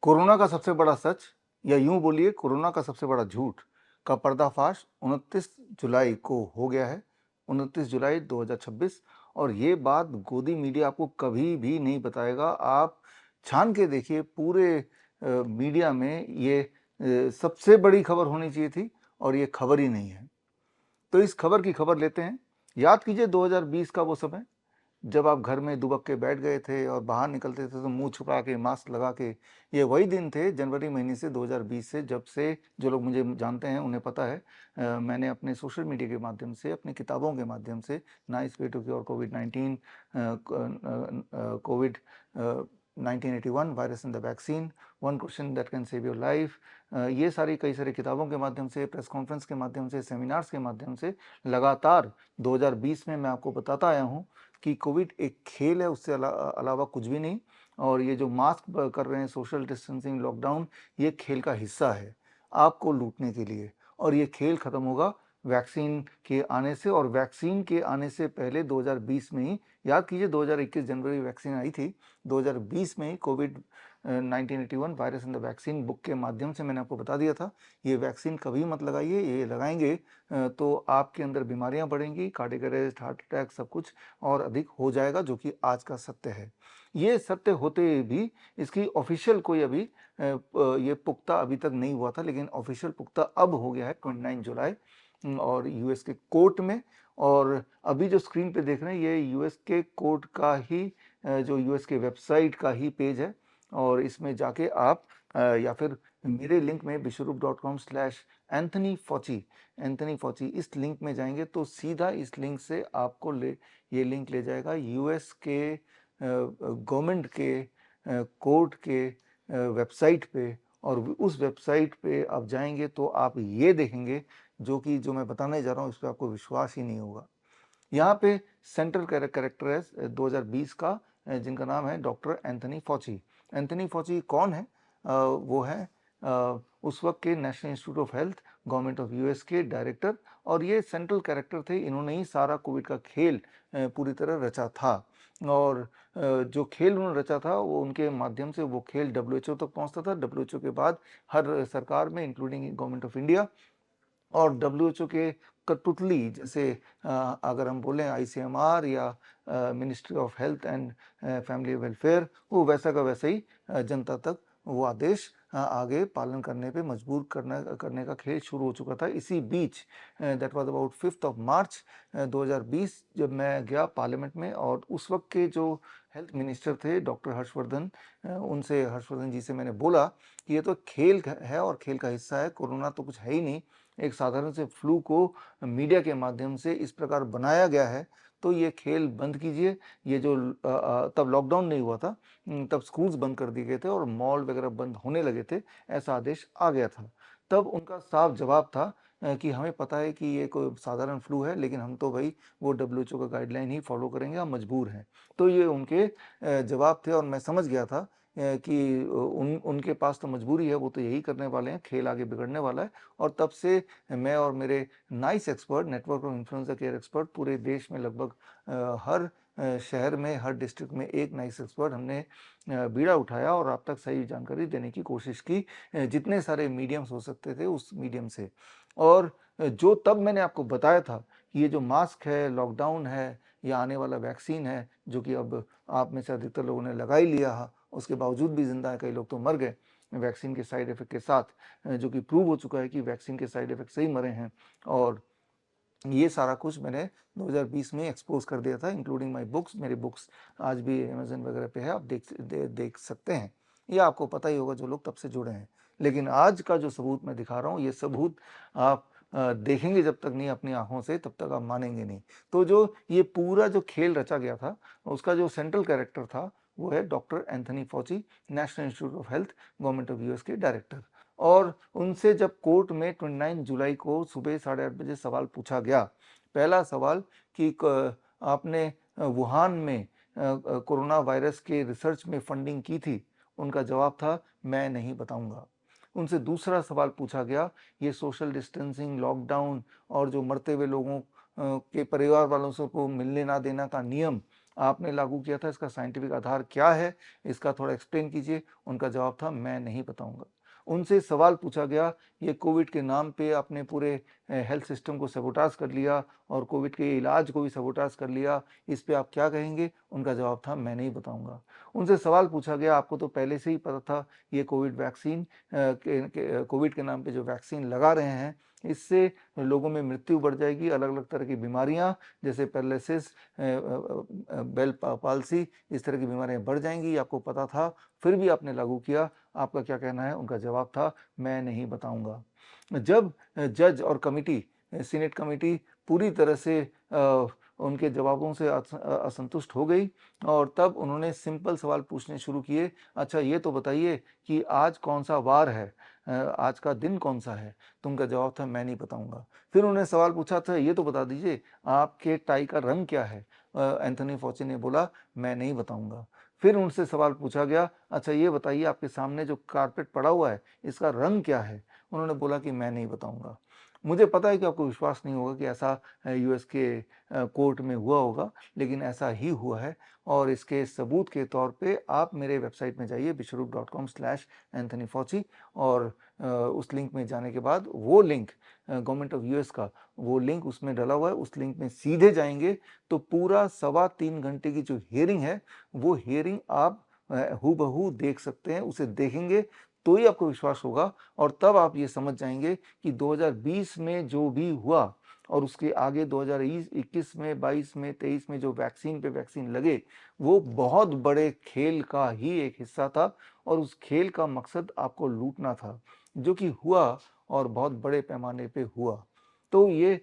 Corona का सबसे बड़ा सच या यूं बोलिए कोरोना का सबसे बड़ा झूठ का पर्दाफाश 29 जुलाई को हो गया है। 29 जुलाई 2026। और ये बात गोदी मीडिया आपको कभी भी नहीं बताएगा। आप छान के देखिए पूरे मीडिया में ये सबसे बड़ी खबर होनी चाहिए थी और ये खबर ही नहीं है। तो इस खबर की खबर लेते हैं। याद कीजिए 2020 का वो समय जब आप घर में दुबक के बैठ गए थे और बाहर निकलते थे तो मुंह छुपा के मास्क लगा के। ये वही दिन थे जनवरी महीने से 2020 से, जब से जो लोग मुझे जानते हैं उन्हें पता है मैंने अपने सोशल मीडिया के माध्यम से, अपनी किताबों के माध्यम से नाइस वे टू क्योर कोविड-19, COVID 1981 virus and the vaccine, one question that can save your life, ये सारी कई सारी किताबों के माध्यम से, प्रेस कॉन्फ्रेंस के माध्यम से, सेमिनार्स के माध्यम से लगातार 2020 में मैं आपको बताता आया हूँ कि कोविड एक खेल है, उससे अलावा कुछ भी नहीं। और ये जो मास्क कर रहे हैं, सोशल डिस्टेंसिंग, लॉकडाउन, ये खेल का हिस्सा है आपको लूटने के लिए। और ये खेल खत्म होगा वैक्सीन के आने से। और वैक्सीन के आने से पहले 2020 में ही, याद कीजिए 2021 जनवरी वैक्सीन आई थी, 2020 में ही Covid 1981 virus and the vaccine book के माध्यम से मैंने आपको बता दिया था ये वैक्सीन कभी मत लगाइए, ये लगाएंगे तो आपके अंदर बीमारियां बढ़ेंगी, कार्डियक अरेस्ट, हार्ट अटैक, सब कुछ और अधिक हो जाएगा, जो कि आज का सत्य है। ये सत्य होते भी इसकी ऑफिशियल कोई अभी ये पुख्ता अभी तक नहीं हुआ था, लेकिन ऑफिशियल पुख्ता अब हो गया है 29 जुलाई और यूएस के कोर्ट में। और अभी जो स्क्रीन पे देख रहे हैं ये यूएस के कोर्ट का ही जो यूएस के वेबसाइट का ही पेज है। और इसमें जाके आप या फिर मेरे लिंक में bishrup.com/एंथनी फॉची, इस लिंक में जाएंगे तो सीधा इस लिंक से आपको ये लिंक ले जाएगा यूएस के गवर्नमेंट के कोर्ट के वेबसाइट पे। और उस वेबसाइट पे आप जाएंगे तो आप ये देखेंगे जो मैं बताने जा रहा हूँ, इस पर आपको विश्वास ही नहीं होगा। यहाँ पे सेंट्रल कैरेक्टर है 2020 का, जिनका नाम है डॉक्टर एंथनी फॉची। एंथनी फॉची कौन है? वो है उस वक्त के national institute of health, government of US के डायरेक्टर। और ये सेंट्रल कैरेक्टर थे, इन्होंने ही सारा कोविड का खेल पूरी तरह रचा था। और जो खेल उन्होंने रचा था वो उनके माध्यम से वो खेल डब्ल्यूएचओ तक पहुंचता था। डब्ल्यूएचओ के बाद हर सरकार में, इंक्लूडिंग गवर्नमेंट ऑफ इंडिया और डब्ल्यूएचओ के कठपुतली, जैसे अगर हम बोलें आईसीएमआर या ministry of health and family welfare, वो वैसा का वैसा ही जनता तक वो आदेश आगे पालन करने पे मजबूर करने का खेल शुरू हो चुका था। इसी बीच दैट वाज अबाउट 5 मार्च 2020 जब मैं गया पार्लियामेंट में, और उस वक्त के जो हेल्थ मिनिस्टर थे डॉक्टर हर्षवर्धन, उनसे, हर्षवर्धन जी से मैंने बोला कि ये तो खेल है और खेल का हिस्सा है, कोरोना तो कुछ है ही नहीं, एक साधारण से फ्लू को मीडिया के माध्यम से इस प्रकार बनाया गया है, तो ये खेल बंद कीजिए। ये जो तब लॉकडाउन नहीं हुआ था, तब स्कूल्स बंद कर दिए गए थे और मॉल वगैरह बंद होने लगे थे, ऐसा आदेश आ गया था। तब उनका साफ जवाब था कि हमें पता है कि ये कोई साधारण फ्लू है, लेकिन हम तो भाई वो डब्ल्यूएचओ का गाइडलाइन ही फॉलो करेंगे, हम मजबूर हैं। तो ये उनके जवाब थे और मैं समझ गया था कि उनके पास तो मजबूरी है, वो तो यही करने वाले हैं, खेल आगे बिगड़ने वाला है। और तब से मैं और मेरे nice expert, network of influenza care expert, पूरे देश में लगभग हर शहर में, हर डिस्ट्रिक्ट में एक नाइस एक्सपर्ट हमने बीड़ा उठाया और आप तक सही जानकारी देने की कोशिश की, जितने सारे मीडियम्स हो सकते थे उस मीडियम से। और जो तब मैंने आपको बताया था कि ये जो मास्क है, लॉकडाउन है, या आने वाला वैक्सीन है, जो कि अब आप में से अधिकतर लोगों ने लगा ही लिया, उसके बावजूद भी जिंदा है, कई लोग तो मर गए वैक्सीन के साइड इफेक्ट के साथ, जो कि प्रूव हो चुका है कि वैक्सीन के साइड इफेक्ट से ही मरे हैं। और ये सारा कुछ मैंने 2020 में एक्सपोज कर दिया था, इंक्लूडिंग माय बुक्स। मेरी बुक्स आज भी अमेजन वगैरह पे है, आप देख सकते हैं। ये आपको पता ही होगा जो लोग तब से जुड़े हैं। लेकिन आज का जो सबूत मैं दिखा रहा हूँ, ये सबूत आप देखेंगे जब तक नहीं अपनी आंखों से, तब तक आप मानेंगे नहीं। तो जो ये पूरा जो खेल रचा गया था, उसका जो सेंट्रल कैरेक्टर था वो है doctor Anthony Fauci, national institute of health, government of US के डायरेक्टर। और उनसे जब कोर्ट में 29 जुलाई को सुबह 8:30 बजे सवाल पूछा गया, पहला सवाल कि आपने वुहान में कोरोना वायरस के रिसर्च में फंडिंग की थी, उनका जवाब था मैं नहीं बताऊंगा। उनसे दूसरा सवाल पूछा गया, ये सोशल डिस्टेंसिंग, लॉकडाउन और जो मरते हुए लोगों के परिवार वालों से को मिलने ना देना का नियम, आपने लागू किया था, इसका साइंटिफिक आधार क्या है, इसका थोड़ा एक्सप्लेन कीजिए। उनका जवाब था, मैं नहीं बताऊंगा। उनसे सवाल पूछा गया, ये कोविड के नाम पे आपने पूरे हेल्थ सिस्टम को सबोटाज कर लिया और कोविड के इलाज को भी सबोटाज कर लिया, इस पे आप क्या कहेंगे? उनका जवाब था, मैं नहीं बताऊंगा। उनसे सवाल पूछा गया, आपको तो पहले से ही पता था ये कोविड वैक्सीन कोविड के नाम पे जो वैक्सीन लगा रहे हैं, इससे लोगों में मृत्यु बढ़ जाएगी, अलग अलग तरह की बीमारियां जैसे पैरालिसिस, बेल पाल्सी, इस तरह की बीमारियां बढ़ जाएंगी, आपको पता था, फिर भी आपने लागू किया। आपका क्या कहना है? उनका जवाब था, मैं नहीं बताऊंगा। जब जज और कमिटी, सीनेट कमिटी पूरी तरह से उनके जवाबों से असंतुष्ट हो गई और तब उन्होंने सिंपल सवाल पूछने शुरू किए। अच्छा ये तो बताइए कि आज कौन सा वार है, आज का दिन कौन सा है? तो उनका जवाब था, मैं नहीं बताऊंगा। फिर उन्होंने सवाल पूछा था, ये तो बता दीजिए आपके टाई का रंग क्या है? एंथनी फॉची ने बोला, मैं नहीं बताऊंगा। फिर उनसे सवाल पूछा गया, अच्छा ये बताइए आपके सामने जो कारपेट पड़ा हुआ है, इसका रंग क्या है? उन्होंने बोला कि मैं नहीं बताऊंगा। मुझे पता है कि आपको विश्वास नहीं होगा कि ऐसा यूएस के कोर्ट में हुआ होगा, लेकिन ऐसा ही हुआ है और इसके सबूत के तौर पे आप मेरे वेबसाइट में जाइए bishrup.com/Anthony Fauci और उस लिंक में जाने के बाद वो लिंक गवर्नमेंट ऑफ यूएस का वो लिंक उसमें डला हुआ है, उस लिंक में सीधे जाएंगे तो पूरा 3.25 घंटे की जो हियरिंग है, वो हियरिंग आप हूबहू देख सकते हैं। उसे देखेंगे तो ही आपको विश्वास होगा और तब आप ये समझ जाएंगे कि 2020 में जो भी हुआ और उसके आगे 2021 में, 22 में, 23 में जो वैक्सीन पे वैक्सीन लगे, वो बहुत बड़े खेल का ही एक हिस्सा था और उस खेल का मकसद आपको लूटना था, जो कि हुआ और बहुत बड़े पैमाने पे हुआ। तो ये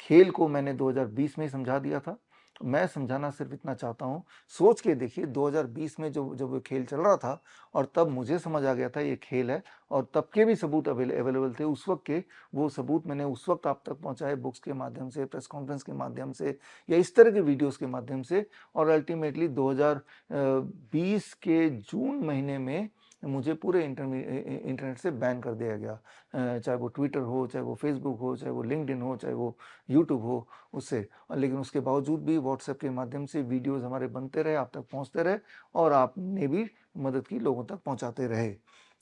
खेल को मैंने 2020 में ही समझा दिया था। मैं समझाना सिर्फ इतना चाहता हूँ, सोच के देखिए 2020 में जब वो खेल चल रहा था और तब मुझे समझ आ गया था ये खेल है और तब के भी सबूत अवेलेबल थे उस वक्त के, वो सबूत मैंने उस वक्त आप तक पहुँचाए बुक्स के माध्यम से, प्रेस कॉन्फ्रेंस के माध्यम से या इस तरह के वीडियोज़ के माध्यम से और अल्टीमेटली 2020 के जून महीने में मुझे पूरे इंटरनेट से बैन कर दिया गया। चाहे वो ट्विटर हो, चाहे वो फेसबुक हो, चाहे वो लिंक्डइन हो, चाहे वो यूट्यूब हो, उससे। लेकिन उसके बावजूद भी व्हाट्सएप के माध्यम से वीडियोज़ हमारे बनते रहे, आप तक पहुँचते रहे और आपने भी मदद की, लोगों तक पहुँचाते रहे।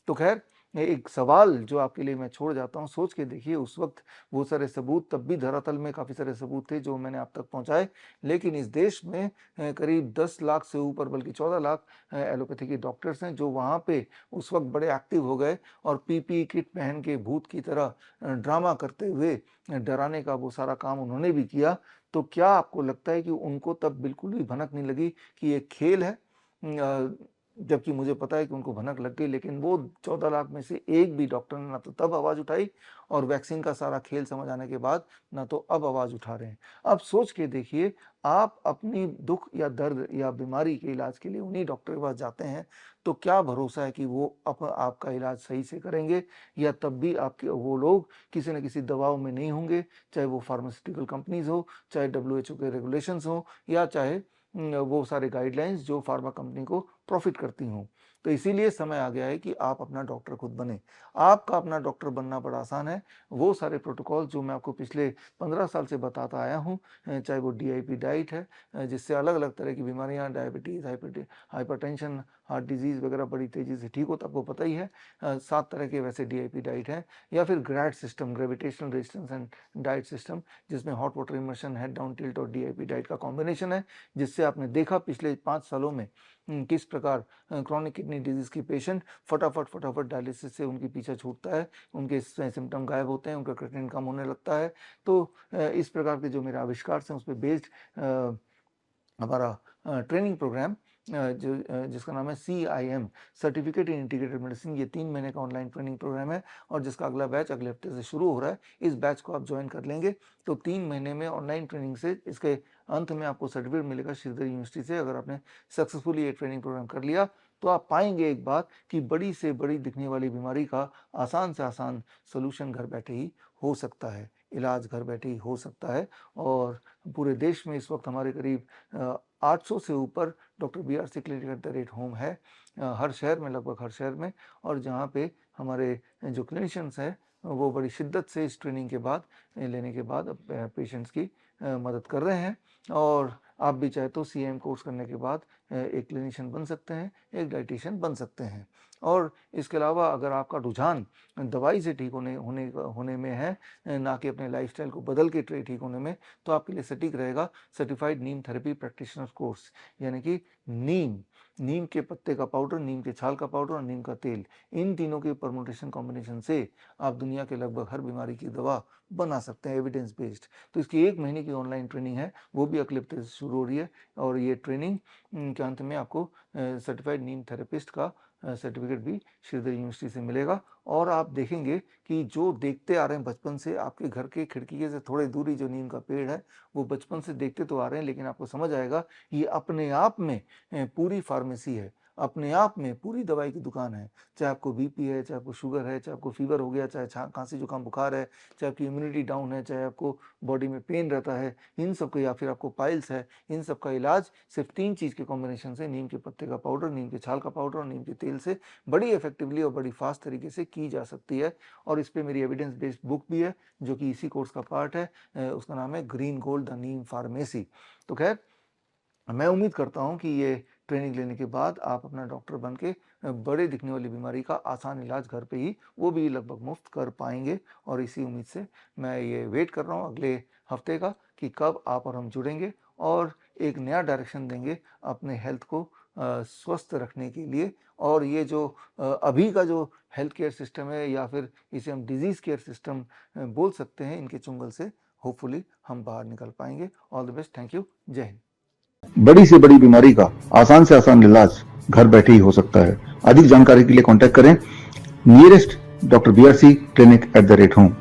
तो खैर, एक सवाल जो आपके लिए मैं छोड़ जाता हूँ, सोच के देखिए उस वक्त वो सारे सबूत, तब भी धरातल में काफ़ी सारे सबूत थे जो मैंने आप तक पहुँचाए, लेकिन इस देश में करीब 10 लाख से ऊपर बल्कि 14 लाख एलोपैथी के डॉक्टर्स हैं जो वहाँ पे उस वक्त बड़े एक्टिव हो गए और पीपीई किट पहन के भूत की तरह ड्रामा करते हुए डराने का वो सारा काम उन्होंने भी किया। तो क्या आपको लगता है कि उनको तब बिल्कुल भी भनक नहीं लगी कि ये खेल है? जबकि मुझे पता है कि उनको भनक लग गई, लेकिन वो 14 लाख में से एक भी डॉक्टर ने ना तो तब आवाज़ उठाई और वैक्सीन का सारा खेल समझ आने के बाद ना तो अब आवाज़ उठा रहे हैं। अब सोच के देखिए, आप अपनी दुख या दर्द या बीमारी के इलाज के लिए उन्हीं डॉक्टर के पास जाते हैं, तो क्या भरोसा है कि वो आपका इलाज सही से करेंगे या तब भी आपके वो लोग किसी न किसी दबाव में नहीं होंगे, चाहे वो फार्मास्यूटिकल कंपनीज़ हो, चाहे डब्ल्यूएचओ के रेगुलेशंस हो या चाहे वो सारे गाइडलाइंस जो फार्मा कंपनी को प्रॉफिट करती हों। तो इसीलिए समय आ गया है कि आप अपना डॉक्टर खुद बने। आपका अपना डॉक्टर बनना बड़ा आसान है। वो सारे प्रोटोकॉल जो मैं आपको पिछले 15 साल से बताता आया हूँ, चाहे वो डीआईपी डाइट है, जिससे अलग-अलग तरह की बीमारियाँ, डायबिटीज़, हाइपरटेंशन, हार्ट डिजीज़ वगैरह बड़ी तेज़ी से ठीक होता है, आपको पता ही है। 7 तरह के वैसे डीआईपी डाइट हैं या फिर grad system, gravitational resistance and diet system, जिसमें hot water immersion, head down tilt और डीआईपी डाइट का कॉम्बिनेशन है, जिससे आपने देखा पिछले 5 सालों में किस प्रकार क्रॉनिक किडनी डिजीज़ की पेशेंट फटाफट डायलिसिस से उनकी पीछा छूटता है, उनके सिम्पटम गायब होते हैं, उनका क्रिएटिनिन कम होने लगता है। तो इस प्रकार के जो मेरे आविष्कार हैं, उस पे बेस्ड हमारा ट्रेनिंग प्रोग्राम जिसका नाम है CIM, certificate in integrated medicine, ये 3 महीने का ऑनलाइन ट्रेनिंग प्रोग्राम है और जिसका अगला बैच अगले हफ्ते से शुरू हो रहा है। इस बैच को आप ज्वाइन कर लेंगे तो 3 महीने में ऑनलाइन ट्रेनिंग से इसके अंत में आपको सर्टिफिकेट मिलेगा श्रीधर यूनिवर्सिटी से। अगर आपने सक्सेसफुली ये ट्रेनिंग प्रोग्राम कर लिया तो आप पाएंगे एक बात कि बड़ी से बड़ी दिखने वाली बीमारी का आसान से आसान सोल्यूशन घर बैठे ही हो सकता है, इलाज घर बैठे ही हो सकता है। और पूरे देश में इस वक्त हमारे करीब 800 से ऊपर doctor BRC clinic at the rate home है, हर शहर में, लगभग हर शहर में। और जहाँ पे हमारे जो क्लिनिशियंस हैं वो बड़ी शिद्दत से इस ट्रेनिंग के बाद लेने के बाद पेशेंट्स की मदद कर रहे हैं और आप भी चाहे तो CIM कोर्स करने के बाद एक क्लिनिशियन बन सकते हैं, एक डाइटिशियन बन सकते हैं। और इसके अलावा अगर आपका रुझान दवाई से ठीक होने में है, ना कि अपने लाइफस्टाइल को बदल के ठीक होने में, तो आपके लिए सटीक रहेगा सर्टिफाइड नीम थेरेपी प्रैक्टिशनर कोर्स, यानी कि नीम के पत्ते का पाउडर, नीम के छाल का पाउडर और नीम का तेल, इन तीनों के परमुटेशन कॉम्बिनेशन से आप दुनिया के लगभग हर बीमारी की दवा बना सकते हैं, एविडेंस बेस्ड। तो इसकी 1 महीने की ऑनलाइन ट्रेनिंग है, वो भी अगले हफ्ते से शुरू हो रही है। और ये ट्रेनिंग के अंत में आपको सर्टिफाइड नीम थेरेपिस्ट का सर्टिफिकेट भी श्रीधर यूनिवर्सिटी से मिलेगा। और आप देखेंगे कि जो देखते आ रहे हैं बचपन से, आपके घर के खिड़की से थोड़े दूरी जो नीम का पेड़ है, वो बचपन से देखते तो आ रहे हैं, लेकिन आपको समझ आएगा ये अपने आप में पूरी फार्मेसी है, अपने आप में पूरी दवाई की दुकान है। चाहे आपको बीपी है, चाहे आपको शुगर है, चाहे आपको फीवर हो गया, चाहे खांसी जुकाम बुखार है, चाहे आपकी इम्यूनिटी डाउन है, चाहे आपको बॉडी में पेन रहता है, इन सब का, या फिर आपको पाइल्स है, इन सब का इलाज सिर्फ 3 चीज़ के कॉम्बिनेशन से, नीम के पत्ते का पाउडर, नीम के छाल का पाउडर और नीम के तेल से बड़ी इफेक्टिवली और बड़ी फास्ट तरीके से की जा सकती है। और इस पर मेरी एविडेंस बेस्ड बुक भी है जो कि इसी कोर्स का पार्ट है। उसका नाम है green gold the Neem pharmacy. तो खैर, मैं उम्मीद करता हूं कि ये ट्रेनिंग लेने के बाद आप अपना डॉक्टर बन के बड़े दिखने वाली बीमारी का आसान इलाज घर पे ही, वो भी लगभग मुफ्त कर पाएंगे। और इसी उम्मीद से मैं ये वेट कर रहा हूँ अगले हफ्ते का कि कब आप और हम जुड़ेंगे और एक नया डायरेक्शन देंगे अपने हेल्थ को स्वस्थ रखने के लिए। और ये जो अभी का जो हेल्थ केयर सिस्टम है, या फिर इसे हम डिजीज़ केयर सिस्टम बोल सकते हैं, इनके चुंगल से होपफुली हम बाहर निकल पाएंगे। All the best, thank you, जय हिंद। बड़ी से बड़ी बीमारी का आसान से आसान इलाज घर बैठे ही हो सकता है। अधिक जानकारी के लिए कांटेक्ट करें नियरेस्ट डॉक्टर BRC clinic@home।